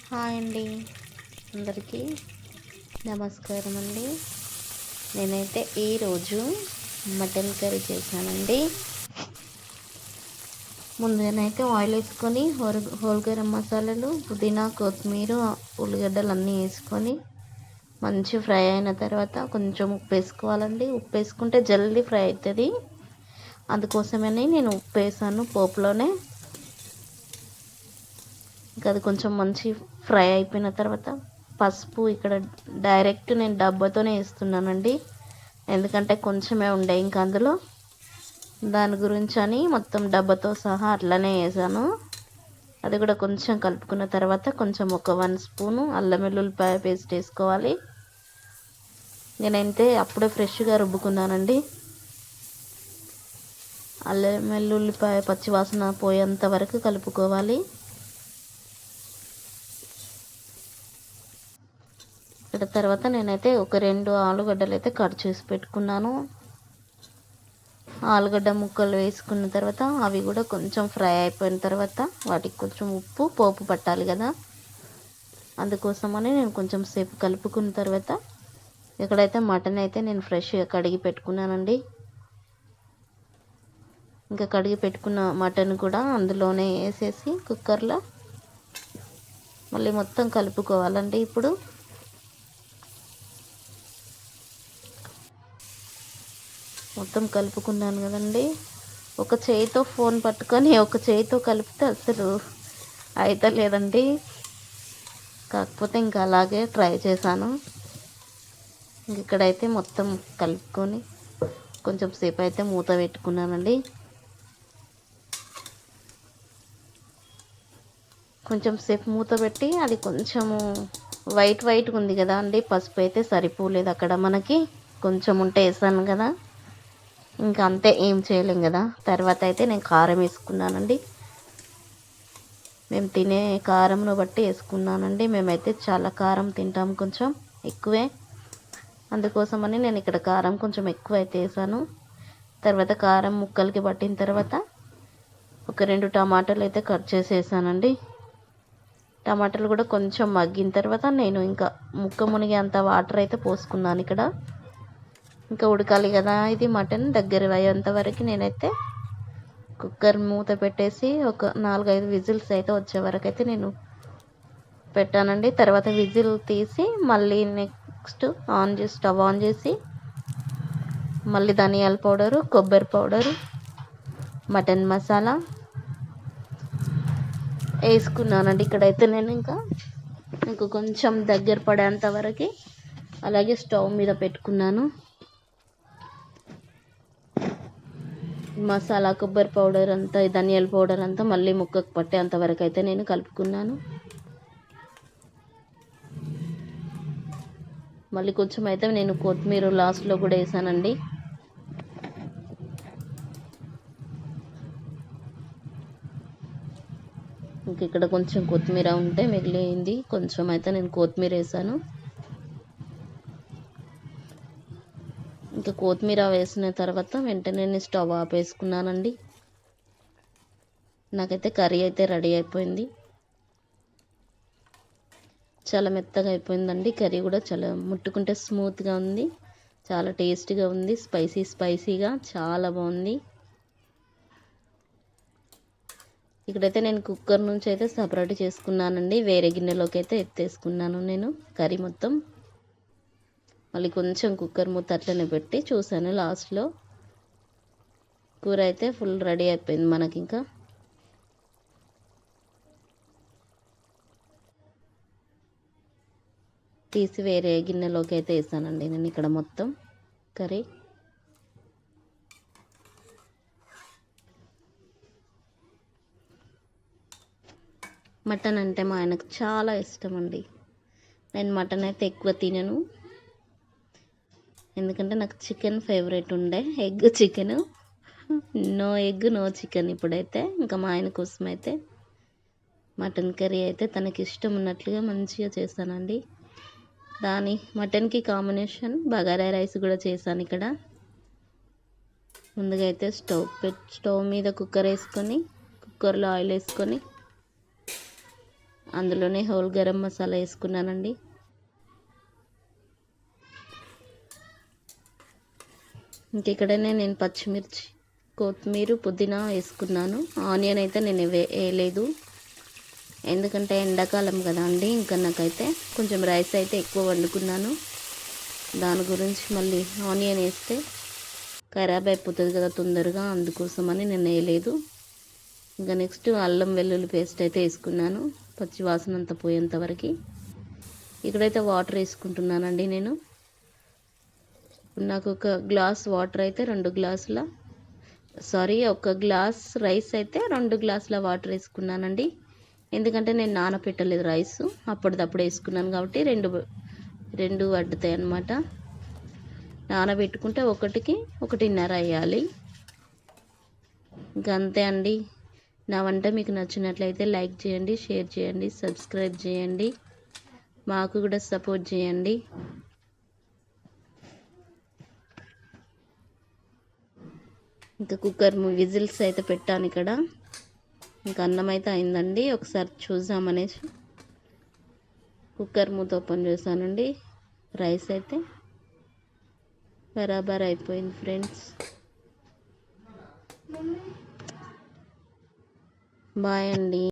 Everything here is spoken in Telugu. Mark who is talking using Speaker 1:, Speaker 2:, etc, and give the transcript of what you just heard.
Speaker 1: హాయ్ అండి, అందరికీ నమస్కారం అండి. నేనైతే ఈరోజు మటన్ కర్రీ చేశానండి. ముందుగానైతే ఆయిల్ వేసుకొని హోల్ గరం మసాలాలు, పుదీనా, కొత్తిమీర, ఉల్లిగడ్డలు అన్నీ వేసుకొని మంచి ఫ్రై అయిన తర్వాత కొంచెం ఉప్పు వేసుకోవాలండి. ఉప్పు వేసుకుంటే జల్దీ ఫ్రై అవుతుంది. అందుకోసమని నేను ఉప్పు వేసాను పోపులోనే. ఇంకా అది కొంచెం మంచి ఫ్రై అయిపోయిన తర్వాత పసుపు ఇక్కడ డైరెక్ట్ నేను డబ్బాతోనే వేస్తున్నానండి. ఎందుకంటే కొంచెమే ఉండే ఇంకా అందులో, దాని గురించి అని మొత్తం డబ్బాతో సహా అట్లనే వేసాను. అది కూడా కొంచెం కలుపుకున్న తర్వాత కొంచెం ఒక 1 స్పూను అల్లం వెల్లుల్లిపాయ పేస్ట్ వేసుకోవాలి. నేనైతే అప్పుడే ఫ్రెష్గా రుబ్బుకున్నానండి. అల్లం వెల్లుల్లిపాయ పచ్చివాసన పోయేంత వరకు కలుపుకోవాలి. ఇక్కడ తర్వాత నేనైతే ఒక 2 ఆలుగడ్డలు అయితే కట్ చేసి పెట్టుకున్నాను. ఆలుగడ్డ ముక్కలు వేసుకున్న తర్వాత అవి కూడా కొంచెం ఫ్రై అయిపోయిన తర్వాత వాటికి కొంచెం ఉప్పు పోపు పట్టాలి కదా, అందుకోసమని నేను కొంచెం సేపు కలుపుకున్న తర్వాత ఇక్కడైతే మటన్ అయితే నేను ఫ్రెష్గా కడిగి పెట్టుకున్నానండి. ఇంకా కడిగి పెట్టుకున్న మటన్ కూడా అందులోనే వేసేసి కుక్కర్లో మళ్ళీ మొత్తం కలుపుకోవాలండి. ఇప్పుడు మొత్తం కలుపుకున్నాను కదండి. ఒక చేయితో ఫోన్ పట్టుకొని ఒక చేయితో కలిపితే అసలు అయితలేదండి. కాకపోతే ఇంకా అలాగే ట్రై చేశాను. ఇక్కడైతే మొత్తం కలుపుకొని కొంచెం సేపు అయితే మూత పెట్టుకున్నానండి. కొంచెం సేపు మూత పెట్టి అది కొంచెము వైట్గా ఉంది కదా అండి. పసుపు అయితే సరిపోలేదు అక్కడ, మనకి కొంచెం ఉంటే వేసాను కదా, ఇంకా అంతే, ఏం చేయలేం కదా. తర్వాత అయితే నేను కారం వేసుకున్నానండి. మేము తినే కారంను బట్టి వేసుకున్నానండి. మేమైతే చాలా కారం తింటాం, కొంచెం ఎక్కువే. అందుకోసమని నేను ఇక్కడ కారం కొంచెం ఎక్కువ అయితే వేసాను. తర్వాత కారం ముక్కలకి పట్టిన తర్వాత ఒక 2 టమాటాలు అయితే కట్ చేసి వేసానండి. టమాటాలు కూడా కొంచెం మగ్గిన తర్వాత నేను ఇంకా ముక్క మునిగే అంత వాటర్ అయితే పోసుకున్నాను. ఇక్కడ ఇంకా ఉడకాలి కదా ఇది మటన్, దగ్గర అయ్యేంత వరకు నేనైతే కుక్కర్ మూత పెట్టేసి ఒక 4-5 విజిల్స్ అయితే వచ్చే వరకు అయితే నేను పెట్టానండి. తర్వాత విజిల్ తీసి మళ్ళీ నెక్స్ట్ స్టవ్ ఆన్ చేసి మళ్ళీ ధనియాల పౌడరు, కొబ్బరి పౌడరు, మటన్ మసాలా వేసుకున్నానండి. ఇక్కడైతే నేను ఇంకా కొంచెం దగ్గర పడేంత వరకు అలాగే స్టవ్ మీద పెట్టుకున్నాను. మసాలా, కొబ్బరి పౌడర్ అంతా, ధనియాల పౌడర్ అంతా మళ్ళీ ముక్కకు పట్టేంత వరకు అయితే నేను కలుపుకున్నాను. మళ్ళీ కొంచెం అయితే నేను కొత్తిమీర లాస్ట్లో కూడా వేసానండి. ఇంక ఇక్కడ కొంచెం కొత్తిమీర ఉంటే మిగిలింది, కొంచెం అయితే నేను కొత్తిమీర వేసాను. ఇంకా కొత్తిమీర వేసిన తర్వాత వెంటనే నేను స్టవ్ ఆపేసుకున్నానండి. నాకైతే కర్రీ అయితే రెడీ అయిపోయింది. చాలా మెత్తగా అయిపోయిందండి కర్రీ కూడా, చాలా ముట్టుకుంటే స్మూత్గా ఉంది, చాలా టేస్టీగా ఉంది, స్పైసీగా చాలా బాగుంది. ఇక్కడైతే నేను కుక్కర్ నుంచి అయితే సపరేట్ చేసుకున్నానండి. వేరే గిన్నెలోకి అయితే ఎత్తేసుకున్నాను నేను కర్రీ మొత్తం. మళ్ళీ కొంచెం కుక్కర్ మూత అట్లనే పెట్టి చూసాను. లాస్ట్లో కూర అయితే ఫుల్ రెడీ అయిపోయింది మనకి. ఇంకా తీసి వేరే గిన్నెలోకి అయితే వేసానండి నేను ఇక్కడ మొత్తం కర్రీ. మటన్ అంటే మా ఆయనకు చాలా ఇష్టం అండి. నేను మటన్ అయితే ఎక్కువ తినను, ఎందుకంటే నాకు చికెన్ ఫేవరెట్ ఉండే, egg chicken, no egg no chicken. ఇప్పుడైతే ఇంకా మా ఆయన కోసం అయితే మటన్ కర్రీ అయితే తనకి ఇష్టం ఉన్నట్లుగా మంచిగా చేస్తానండి. మటన్కి కాంబినేషన్ బగారా రైస్ కూడా చేశాను. ఇక్కడ ముందుగా అయితే స్టవ్ మీద కుక్కర్ వేసుకొని కుక్కర్లో ఆయిల్ వేసుకొని అందులోనే హోల్ గరం మసాలా వేసుకున్నానండి. ఇంక ఇక్కడనే నేను పచ్చిమిర్చి, కొత్తిమీర, పుదీనా వేసుకున్నాను. ఆనియన్ అయితే నేను వేయలేదు, ఎందుకంటే ఎండాకాలం కదా అండి. ఇంకా నాకైతే కొంచెం రైస్ అయితే ఎక్కువ వండుకున్నాను, దాని గురించి మళ్ళీ ఆనియన్ వేస్తే ఖరాబ్ అయిపోతుంది కదా తొందరగా, అందుకోసమని నేను వేయలేదు. ఇంకా నెక్స్ట్ అల్లం వెల్లుల్లి పేస్ట్ అయితే వేసుకున్నాను, పచ్చి వాసన అంతా పోయేంత వరకు. ఇక్కడైతే వాటర్ వేసుకుంటున్నానండి నేను. నాకు ఒక గ్లాస్ వాటర్ అయితే 2 గ్లాసుల ఒక గ్లాస్ రైస్ అయితే 2 గ్లాసుల వాటర్ వేసుకున్నానండి. ఎందుకంటే నేను నానపెట్టలేదు రైస్, అప్పటిదప్పుడు వేసుకున్నాను కాబట్టి రెండు వడ్డుతాయి అన్నమాట. నానబెట్టుకుంటే 1కి 1.5 వేయాలి. ఇంకా అంతే అండి. నా వంట మీకు నచ్చినట్లయితే లైక్ చేయండి, షేర్ చేయండి, సబ్స్క్రైబ్ చేయండి, మాకు కూడా సపోర్ట్ చేయండి. ఇంకా కుక్కర్ విజిల్స్ అయితే పెట్టాను ఇక్కడ. ఇంకా అన్నం అయితే అయిందండి, ఒకసారి చూద్దామనేసి కుక్కర్ మూత ఓపెన్ చేశానండి. రైస్ అయితే బరాబర్ అయిపోయింది ఫ్రెండ్స్. బాయ్ అండి.